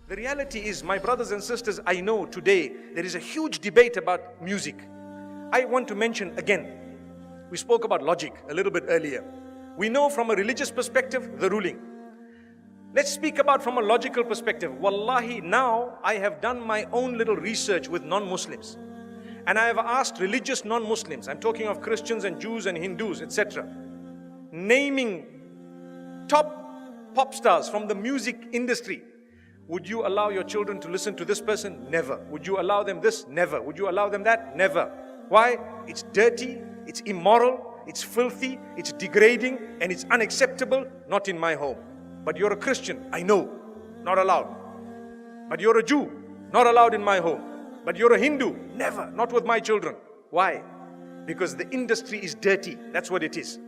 The reality is, my brothers and sisters, I know today there is a huge debate about music. I want to mention again, we spoke about logic a little bit earlier. We know from a religious perspective, the ruling. Let's speak about from a logical perspective. Wallahi, now I have done my own little research with non-Muslims. And I have asked religious non-Muslims, I'm talking of Christians and Jews and Hindus, etc. naming top pop stars from the music industry. Would you allow your children to listen to this person? Never. Would you allow them this? Never. Would you allow them that? Never. Why? It's dirty, it's immoral, it's filthy, it's degrading, and it's unacceptable. Not in my home. But you're a Christian, I know, not allowed. But you're a Jew, not allowed in my home. But you're a Hindu, never, not with my children. Why? Because the industry is dirty, that's what it is.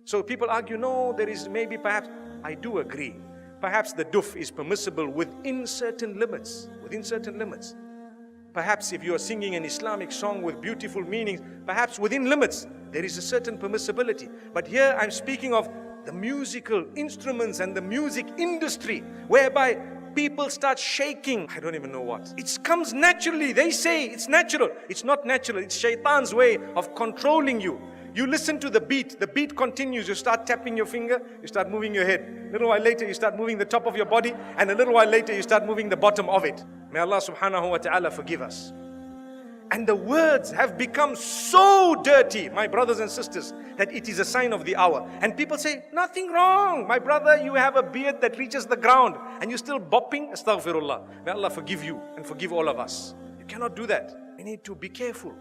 So people argue, no, there is maybe perhaps, I do agree. Perhaps the duf is permissible within certain limits, Perhaps if you are singing an Islamic song with beautiful meanings, perhaps within limits, there is a certain permissibility. But here I'm speaking of the musical instruments and the music industry, whereby people start shaking. I don't even know what. It comes naturally. They say it's natural. It's not natural. It's shaitan's way of controlling you. You listen to the beat continues, you start tapping your finger, you start moving your head. A little while later you start moving the top of your body, and a little while later you start moving the bottom of it. May Allah subhanahu wa ta'ala forgive us. And the words have become so dirty, my brothers and sisters, that it is a sign of the hour. And people say, nothing wrong. My brother, you have a beard that reaches the ground and you're still bopping. Astaghfirullah. May Allah forgive you and forgive all of us. You cannot do that. We need to be careful.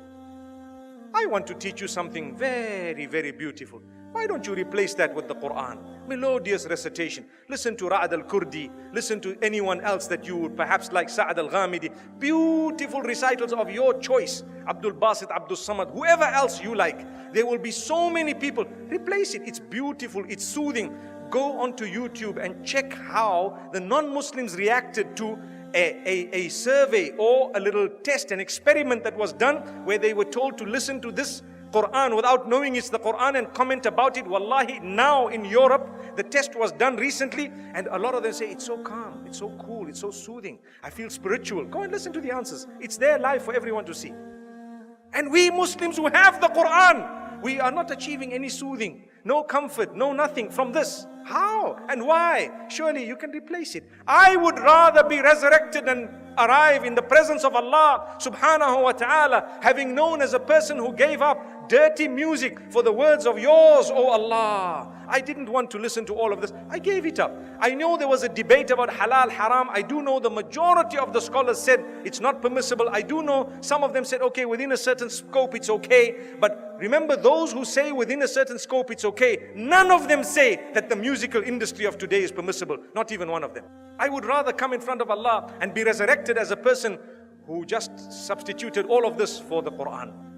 I want to teach you something very, very beautiful. Why don't you replace that with the Qur'an? Melodious recitation. Listen to Ra'ad al-Kurdi. Listen to anyone else that you would perhaps like, Sa'ad al-Ghamidi. Beautiful recitals of your choice. Abdul Basit, Abdul Samad, whoever else you like. There will be so many people. Replace it. It's beautiful. It's soothing. Go onto YouTube and check how the non-Muslims reacted to a survey or a little test, an experiment that was done where they were told to listen to this Qur'an without knowing it's the Qur'an and comment about it. Wallahi, now in Europe, the test was done recently and a lot of them say, it's so calm, it's so cool, it's so soothing. I feel spiritual. Go and listen to the answers. It's there live for everyone to see. And we Muslims who have the Qur'an, we are not achieving any soothing, no comfort, no nothing from this. How and why? Surely you can replace it. I would rather be resurrected and arrive in the presence of Allah subhanahu wa ta'ala, having known as a person who gave up dirty music for the words of yours, oh Allah. I didn't want to listen to all of this. I gave it up. I know there was a debate about halal, haram. I do know the majority of the scholars said it's not permissible. I do know some of them said, okay, within a certain scope it's okay. But remember, those who say within a certain scope it's okay, none of them say that the musical industry of today is permissible. Not even one of them. I would rather come in front of Allah and be resurrected as a person who just substituted all of this for the Qur'an.